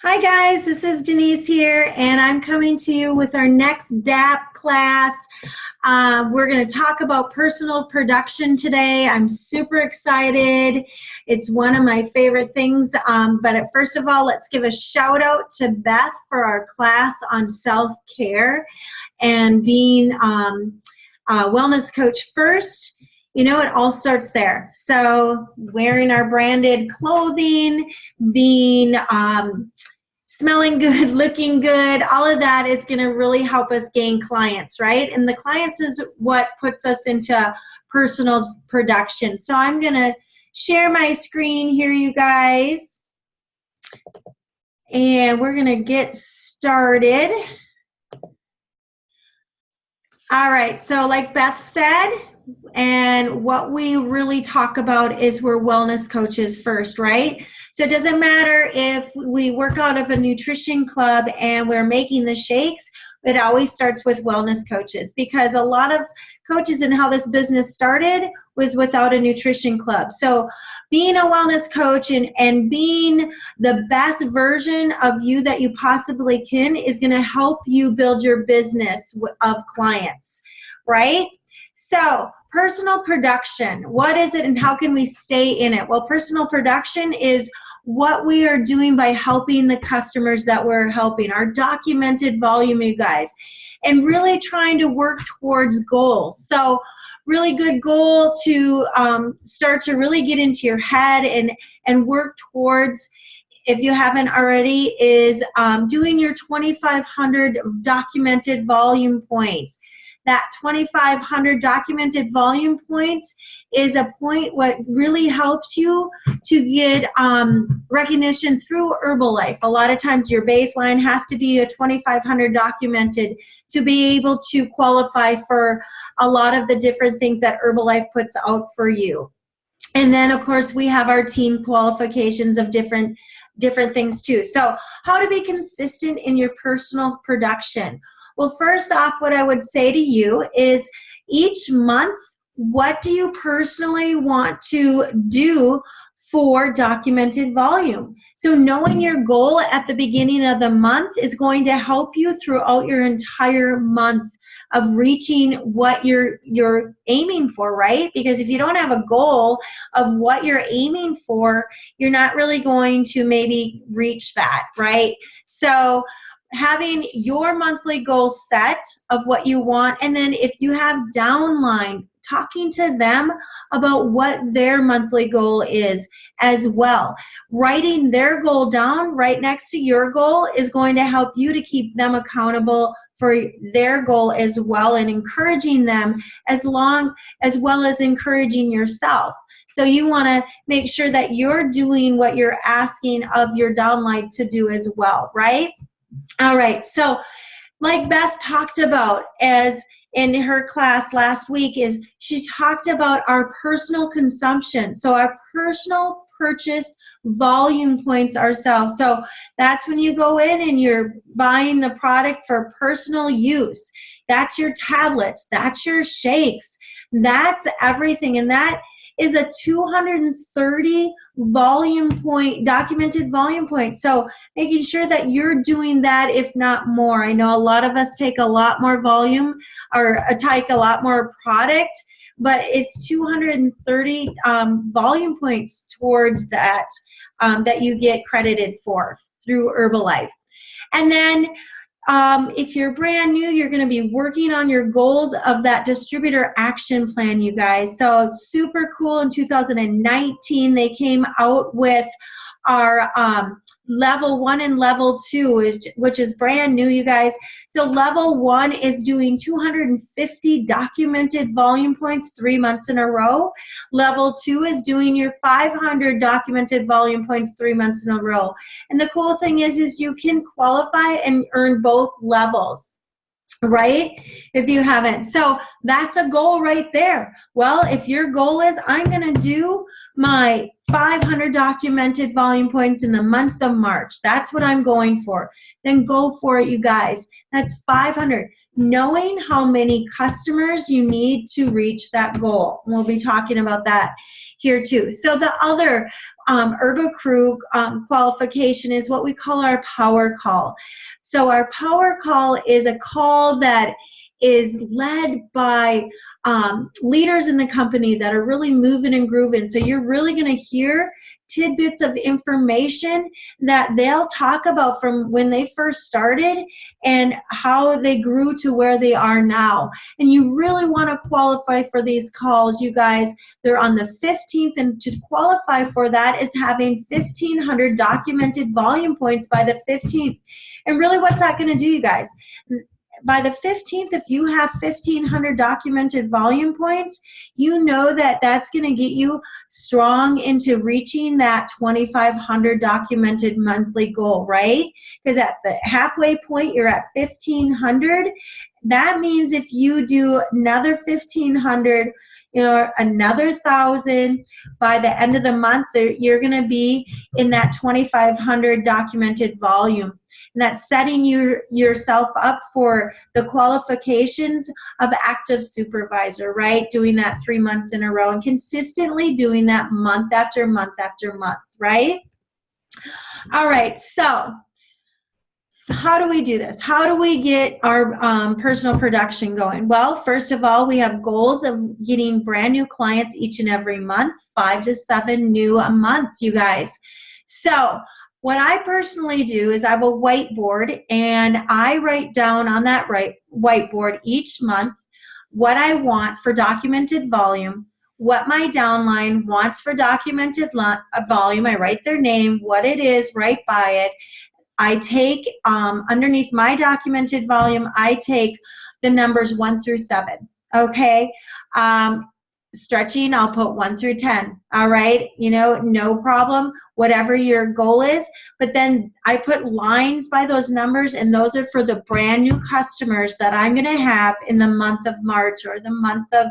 Hi guys, this is Denise here, and I'm coming to you with our next DAP class. We're going to talk about personal production today. I'm super excited. It's one of my favorite things. First of all, let's give a shout out to Beth for our class on self-care and being a wellness coach first. You know, it all starts there. So wearing our branded clothing, being smelling good, looking good, all of that is going to really help us gain clients, right? And the clients is what puts us into personal production. So I'm going to share my screen here, you guys, and we're going to get started. All right, so like Beth said, and what we really talk about is we're wellness coaches first, right? So it doesn't matter if we work out of a nutrition club and we're making the shakes, it always starts with wellness coaches, because a lot of coaches and how this business started was without a nutrition club. So being a wellness coach and being the best version of you that you possibly can is going to help you build your business of clients, right? So personal production, what is it and how can we stay in it? Well, personal production is what we are doing by helping the customers that we're helping, our documented volume, you guys, and really trying to work towards goals. So really good goal to start to really get into your head and work towards, if you haven't already, is doing your 2,500 documented volume points. That 2,500 documented volume points is a point what really helps you to get recognition through Herbalife. A lot of times your baseline has to be a 2,500 documented to be able to qualify for a lot of the different things that Herbalife puts out for you. And then, of course, we have our team qualifications of different things too. So how to be consistent in your personal production. Well, first off, what I would say to you is each month, what do you personally want to do for documented volume? So knowing your goal at the beginning of the month is going to help you throughout your entire month of reaching what you're aiming for, right? Because if you don't have a goal of what you're aiming for, you're not really going to maybe reach that, right? So having your monthly goal set of what you want, and then if you have downline, talking to them about what their monthly goal is as well. Writing their goal down right next to your goal is going to help you to keep them accountable for their goal as well, and encouraging them as well as encouraging yourself. So you want to make sure that you're doing what you're asking of your downline to do as well, right? All right, so like Beth talked about as in her class last week, is she talked about our personal consumption. So our personal purchased volume points ourselves. So that's when you go in and you're buying the product for personal use. That's your tablets, that's your shakes, that's everything. And that is a 230 volume point, documented volume point. So making sure that you're doing that, if not more. I know a lot of us take a lot more volume or take a lot more product, but it's 230 volume points towards that that you get credited for through Herbalife. And then if you're brand new, you're going to be working on your goals of that distributor action plan, you guys. So super cool. In 2019, they came out with our level 1 and level 2, which is brand new, you guys. So level 1 is doing 250 documented volume points 3 months in a row. Level 2 is doing your 500 documented volume points 3 months in a row. And the cool thing is you can qualify and earn both levels, right? If you haven't. So that's a goal right there. Well, if your goal is, I'm going to do my 500 documented volume points in the month of March, that's what I'm going for, then go for it, you guys. That's 500. knowing how many customers you need to reach that goal. We'll be talking about that here too. So the other Crew qualification is what we call our power call. So our power call is a call that is led by leaders in the company that are really moving and grooving. So you're really going to hear tidbits of information that they'll talk about from when they first started and how they grew to where they are now. And you really want to qualify for these calls, you guys. They're on the 15th, and to qualify for that is having 1,500 documented volume points by the 15th. And really, what's that going to do, you guys? By the 15th, if you have 1,500 documented volume points, you know that that's going to get you strong into reaching that 2,500 documented monthly goal, right? Because at the halfway point, you're at 1,500. That means if you do another 1,500, another 1,000, by the end of the month, you're going to be in that 2,500 documented volume. And that's setting yourself up for the qualifications of active supervisor, right? Doing that 3 months in a row and consistently doing that month after month after month, right? All right, so how do we do this? How do we get our personal production going? Well, first of all, we have goals of getting brand new clients each and every month, 5 to 7 new a month, you guys. So what I personally do is I have a whiteboard, and I write down on that whiteboard each month what I want for documented volume, what my downline wants for documented volume. I write their name, what it is, right by it. I take, underneath my documented volume, I take the numbers 1 through 7, okay? Stretching, I'll put 1 through 10, all right? No problem, whatever your goal is. But then I put lines by those numbers, and those are for the brand new customers that I'm gonna have in the month of March or the month of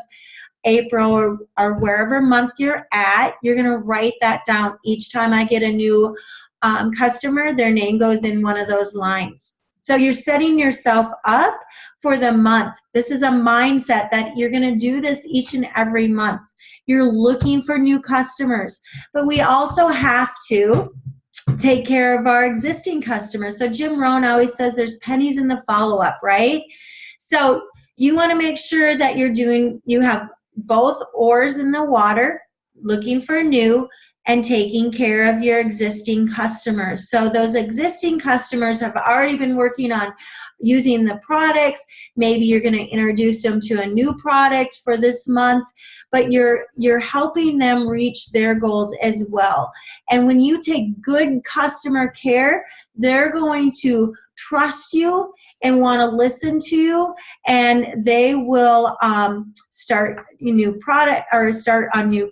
April or wherever month you're at. You're gonna write that down. Each time I get a new customer, their name goes in one of those lines. So you're setting yourself up for the month. This is a mindset that you're going to do this each and every month. You're looking for new customers, but we also have to take care of our existing customers. So Jim Rohn always says there's pennies in the follow-up, right? So you want to make sure that you have both oars in the water, looking for new and taking care of your existing customers. So those existing customers have already been working on using the products. Maybe you're going to introduce them to a new product for this month, but you're helping them reach their goals as well. And when you take good customer care, they're going to trust you and want to listen to you, and they will start on new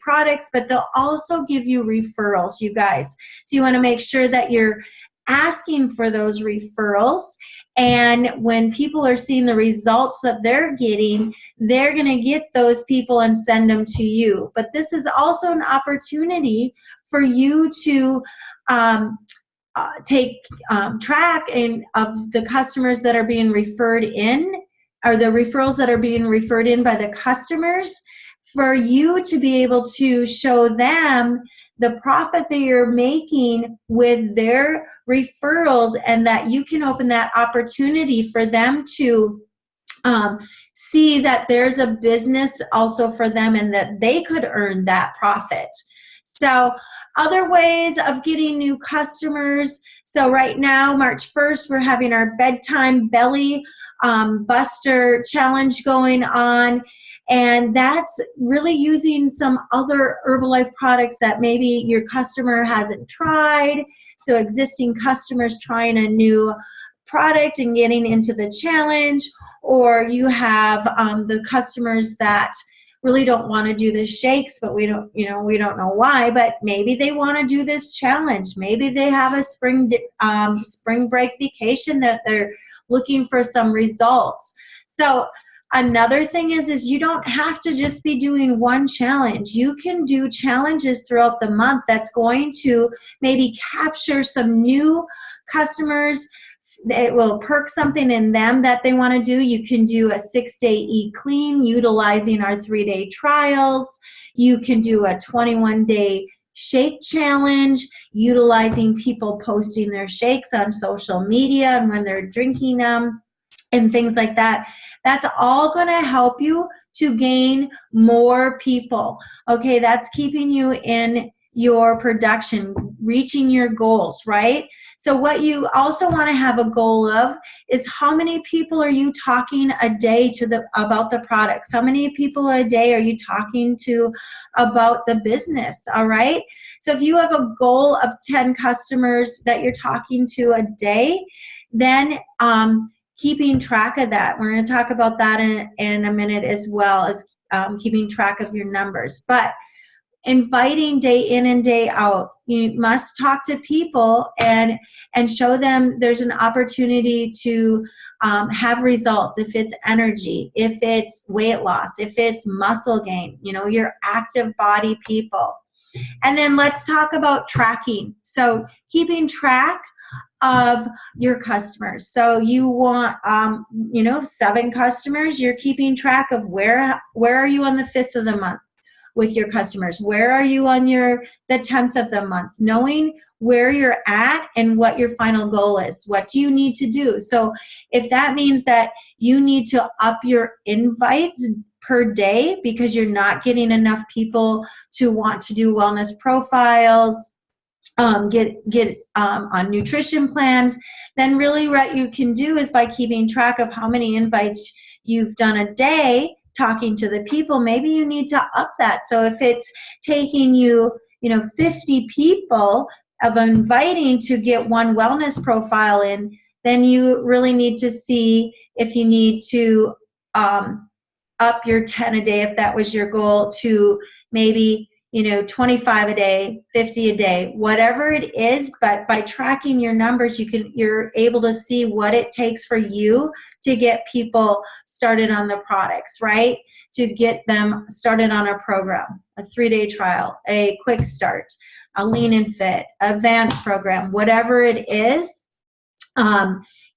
products, but they'll also give you referrals, you guys. So you want to make sure that you're asking for those referrals, and when people are seeing the results that they're getting, they're going to get those people and send them to you. But this is also an opportunity for you to take track of the customers that are being referred in, or the referrals that are being referred in by the customers, for you to be able to show them the profit that you're making with their referrals, and that you can open that opportunity for them to see that there's a business also for them and that they could earn that profit. So other ways of getting new customers. So right now, March 1st, we're having our bedtime belly buster challenge going on. And that's really using some other Herbalife products that maybe your customer hasn't tried. So existing customers trying a new product and getting into the challenge, or you have the customers that really don't want to do the shakes, but we don't know why, but maybe they want to do this challenge. Maybe they have a spring break vacation that they're looking for some results. So another thing is you don't have to just be doing one challenge. You can do challenges throughout the month that's going to maybe capture some new customers it will perk something in them that they want to do, you can do a 6-day Eat Clean utilizing our 3-day trials. You can do a 21-day shake challenge utilizing people posting their shakes on social media and when they're drinking them and things like that. That's all going to help you to gain more people. Okay, that's keeping you in your production, reaching your goals, right? So what you also want to have a goal of is how many people are you talking a day to about the products? How many people a day are you talking to about the business? All right. So if you have a goal of 10 customers that you're talking to a day, then keeping track of that. We're going to talk about that in a minute, as well as keeping track of your numbers. But inviting day in and day out, you must talk to people and show them there's an opportunity to have results. If it's energy, if it's weight loss, if it's muscle gain, your active body people. And then let's talk about tracking. So keeping track of your customers. So you want 7 customers, you're keeping track of where are you on the 5th of the month with your customers? Where are you on the 10th of the month? Knowing where you're at and what your final goal is. What do you need to do? So if that means that you need to up your invites per day because you're not getting enough people to want to do wellness profiles, get on nutrition plans, then really what you can do is, by keeping track of how many invites you've done a day talking to the people, maybe you need to up that. So if it's taking you 50 people of inviting to get one wellness profile in, then you really need to see if you need to up your 10 a day, if that was your goal, to maybe 25 a day, 50 a day, whatever it is. But by tracking your numbers, you're able to see what it takes for you to get people started on the products, right? To get them started on a program, a 3-day trial, a quick start, a lean and fit, advanced program, whatever it is,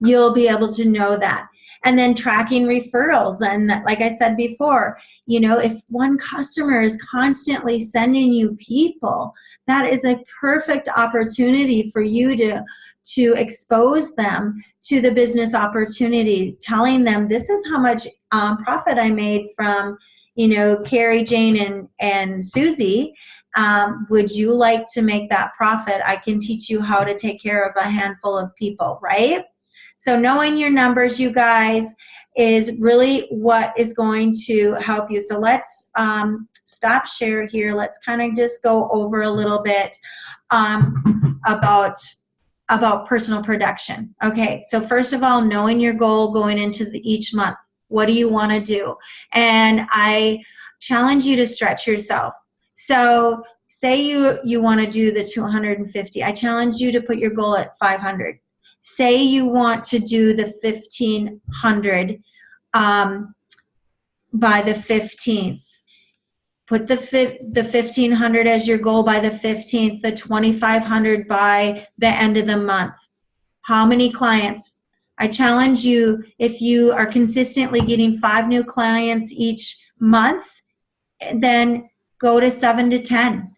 you'll be able to know that. And then tracking referrals. And like I said before, if one customer is constantly sending you people, that is a perfect opportunity for you to expose them to the business opportunity, telling them, this is how much profit I made from, Carrie, Jane, and Susie. Would you like to make that profit? I can teach you how to take care of a handful of people, right? So knowing your numbers, you guys, is really what is going to help you. So let's stop share here. Let's kind of just go over a little bit about personal production. Okay, so first of all, knowing your goal going into each month. What do you want to do? And I challenge you to stretch yourself. So say you want to do the 250. I challenge you to put your goal at 500. Say you want to do the 1,500 by the 15th. Put the 1,500 as your goal by the 15th, the 2,500 by the end of the month. How many clients? I challenge you, if you are consistently getting 5 new clients each month, then go to 7 to 10.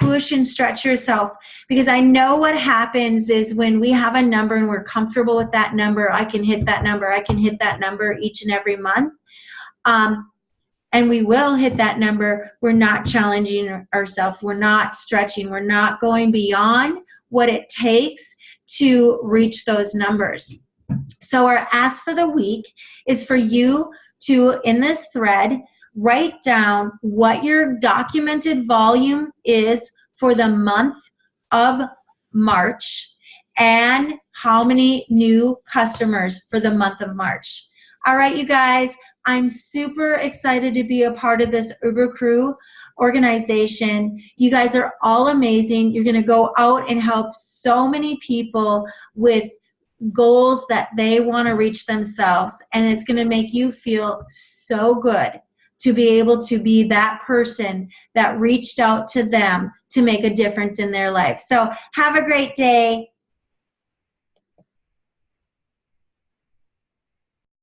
Push and stretch yourself, because I know what happens is when we have a number and we're comfortable with that number, I can hit that number each and every month. And we will hit that number. We're not challenging ourselves. We're not stretching. We're not going beyond what it takes to reach those numbers. So our ask for the week is for you to, in this thread, write down what your documented volume is for the month of March and how many new customers for the month of March. All right, you guys, I'm super excited to be a part of this Uber Crew organization. You guys are all amazing. You're going to go out and help so many people with goals that they want to reach themselves, and it's going to make you feel so good to be able to be that person that reached out to them to make a difference in their life. So have a great day.